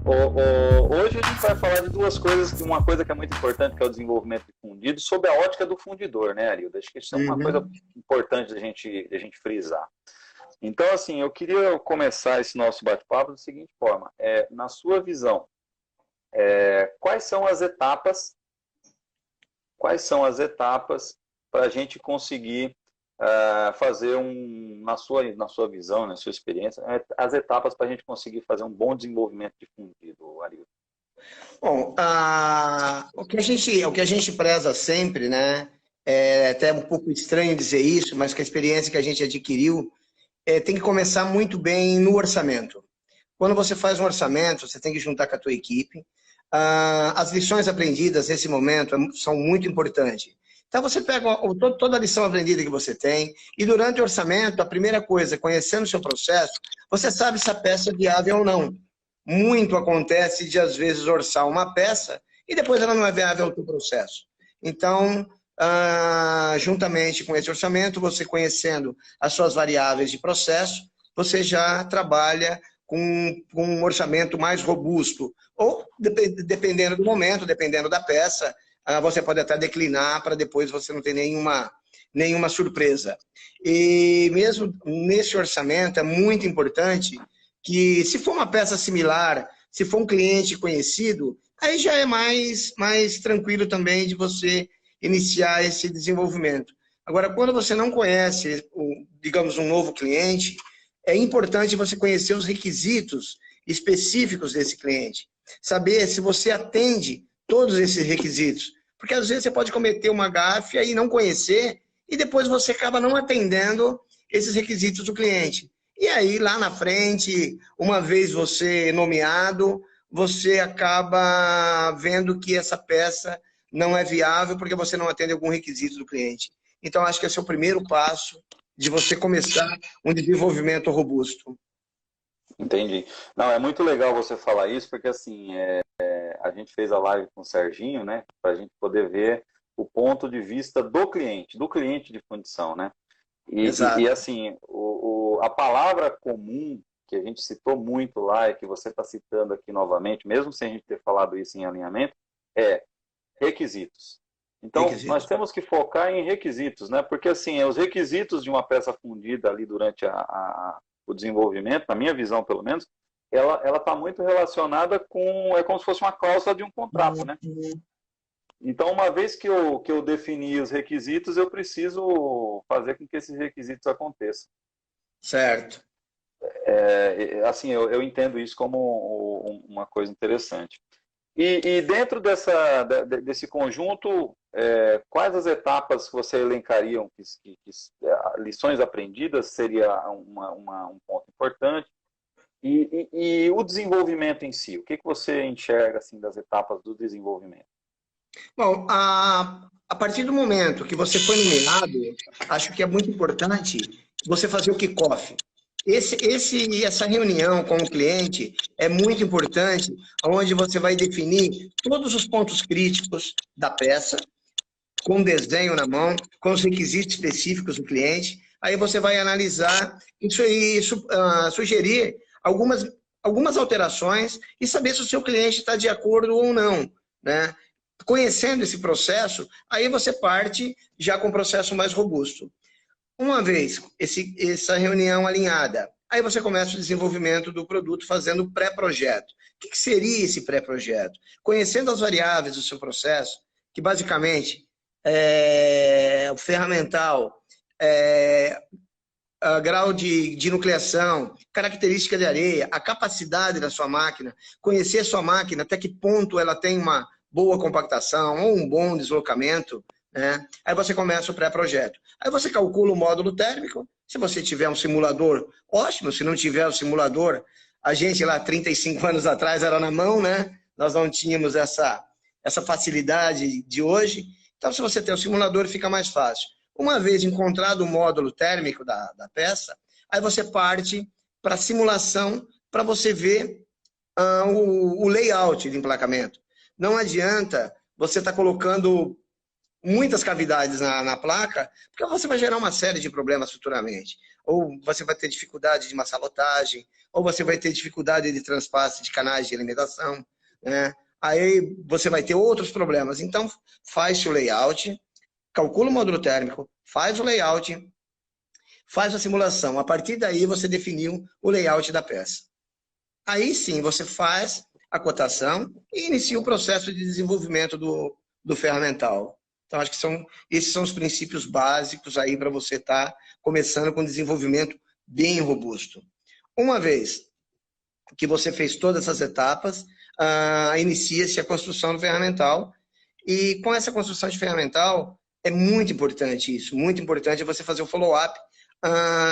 Hoje a gente vai falar de duas coisas, uma coisa que é muito importante, que é o desenvolvimento de fundido, sob a ótica do fundidor, né, Arildo? Acho que isso é uma coisa Uhum. importante da gente frisar. Então, assim, eu queria começar esse nosso bate-papo da seguinte forma: na sua visão, quais são as etapas, para a gente conseguir fazer na sua visão, na sua experiência, as etapas para a gente conseguir fazer um bom desenvolvimento de fundido, Arildo? Bom, o que a gente preza sempre, né? É até um pouco estranho dizer isso, mas com a experiência que a gente adquiriu, tem que começar muito bem no orçamento. Quando você faz um orçamento, você tem que juntar com a tua equipe. As lições aprendidas nesse momento são muito importantes. Então, você pega toda a lição aprendida que você tem e durante o orçamento, a primeira coisa, conhecendo o seu processo, você sabe se a peça é viável ou não. Muito acontece de, às vezes, orçar uma peça e depois ela não é viável ao teu processo. Então, juntamente com esse orçamento, você conhecendo as suas variáveis de processo, você já trabalha com um orçamento mais robusto. Ou, dependendo do momento, dependendo da peça, você pode até declinar para depois você não ter nenhuma surpresa. E mesmo nesse orçamento é muito importante que, se for uma peça similar, se for um cliente conhecido, aí já é mais tranquilo também de você iniciar esse desenvolvimento. Agora, quando você não conhece, digamos, um novo cliente, é importante você conhecer os requisitos específicos desse cliente. Saber se você atende todos esses requisitos. Porque às vezes você pode cometer uma gafe e não conhecer, e depois você acaba não atendendo esses requisitos do cliente. E aí, lá na frente, uma vez você nomeado, você acaba vendo que essa peça não é viável porque você não atende algum requisito do cliente. Então, acho que esse é o primeiro passo de você começar um desenvolvimento robusto. Entendi. Não, é muito legal você falar isso, porque assim, a gente fez a live com o Serginho, né, para a gente poder ver o ponto de vista do cliente de fundição, né? E Exato. assim, a palavra comum que a gente citou muito lá e que você está citando aqui novamente, mesmo sem a gente ter falado isso em alinhamento, é requisitos. Então, nós Requisito. temos que focar em requisitos, né? Porque assim, os requisitos de uma peça fundida ali durante o desenvolvimento, na minha visão pelo menos, ela está muito relacionada é como se fosse uma cláusula de um contrato, né? Então, uma vez que eu defini os requisitos, eu preciso fazer com que esses requisitos aconteçam. Certo. Assim, eu entendo isso como uma coisa interessante. E dentro desse conjunto, quais as etapas que você elencariam lições aprendidas seria um ponto importante? E o desenvolvimento em si, o que você enxerga assim, das etapas do desenvolvimento? Bom, a partir do momento que você foi nomeado, acho que é muito importante você fazer o kickoff. Essa reunião com o cliente é muito importante, onde você vai definir todos os pontos críticos da peça, com um desenho na mão, com os requisitos específicos do cliente. Aí você vai analisar isso e sugerir algumas alterações e saber se o seu cliente está de acordo ou não, né? Conhecendo esse processo, aí você parte já com um processo mais robusto. Uma vez essa reunião alinhada, aí você começa o desenvolvimento do produto fazendo o pré-projeto. O que seria esse pré-projeto? Conhecendo as variáveis do seu processo, que basicamente o ferramental, grau de nucleação, característica de areia, a capacidade da sua máquina, conhecer a sua máquina, até que ponto ela tem uma boa compactação ou um bom deslocamento, né? Aí você começa o pré-projeto. Aí você calcula o módulo térmico. Se você tiver um simulador, ótimo. Se não tiver o simulador, a gente lá 35 anos atrás era na mão, né? Nós não tínhamos essa facilidade de hoje. Então, se você tem o simulador, fica mais fácil. Uma vez encontrado o módulo térmico da peça, aí você parte para a simulação para você ver o layout de emplacamento. Não adianta você estar colocando muitas cavidades na placa, porque você vai gerar uma série de problemas futuramente. Ou você vai ter dificuldade de massalotagem, ou você vai ter dificuldade de transpasse de canais de alimentação, né? Aí você vai ter outros problemas. Então, faz o layout, calcula o módulo térmico, faz o layout, faz a simulação. A partir daí, você definiu o layout da peça. Aí sim, você faz a cotação e inicia o processo de desenvolvimento do ferramental. Então, acho que esses são os princípios básicos aí para você estar começando com um desenvolvimento bem robusto. Uma vez que você fez todas essas etapas, inicia-se a construção do ferramental. E com essa construção de ferramental, é muito importante isso, muito importante você fazer o follow-up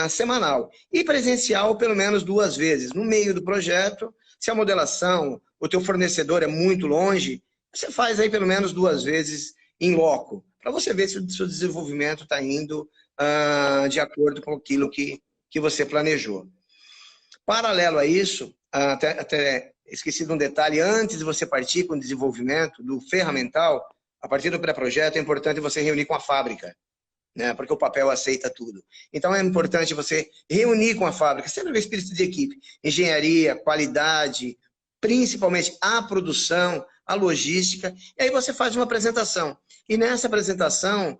semanal. E presencial pelo menos 2 vezes. No meio do projeto, se a modelação, o teu fornecedor é muito longe, você faz aí pelo menos 2 vezes em loco, para você ver se o seu desenvolvimento está indo de acordo com aquilo que você planejou. Paralelo a isso, até esqueci de um detalhe, antes de você partir com o desenvolvimento do ferramental, a partir do pré-projeto é importante você reunir com a fábrica, né? Porque o papel aceita tudo. Então é importante você reunir com a fábrica, sempre o espírito de equipe, engenharia, qualidade, principalmente a produção, a logística, e aí você faz uma apresentação. E nessa apresentação,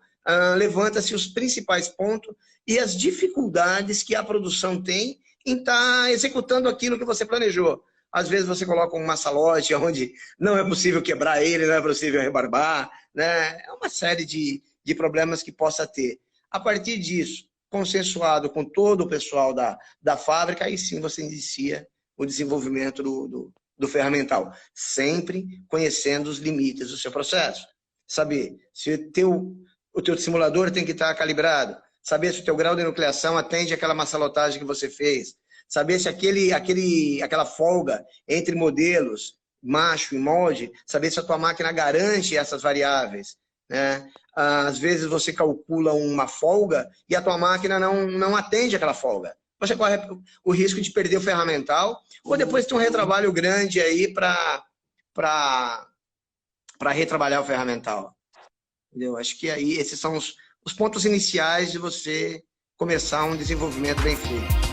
levanta-se os principais pontos e as dificuldades que a produção tem em estar executando aquilo que você planejou. Às vezes você coloca um massalote onde não é possível quebrar ele, não é possível rebarbar, né? É uma série de problemas que possa ter. A partir disso, consensuado com todo o pessoal da fábrica, aí sim você inicia o desenvolvimento do ferramental, sempre conhecendo os limites do seu processo. Saber se o teu simulador tem que estar calibrado, saber se o teu grau de nucleação atende àquela massalotagem que você fez, saber se aquela folga entre modelos, macho e molde, saber se a tua máquina garante essas variáveis, né? Às vezes você calcula uma folga e a tua máquina não atende aquela folga. Você corre o risco de perder o ferramental ou depois ter um retrabalho grande aí para retrabalhar o ferramental. Entendeu? Acho que aí esses são os pontos iniciais de você começar um desenvolvimento bem feito.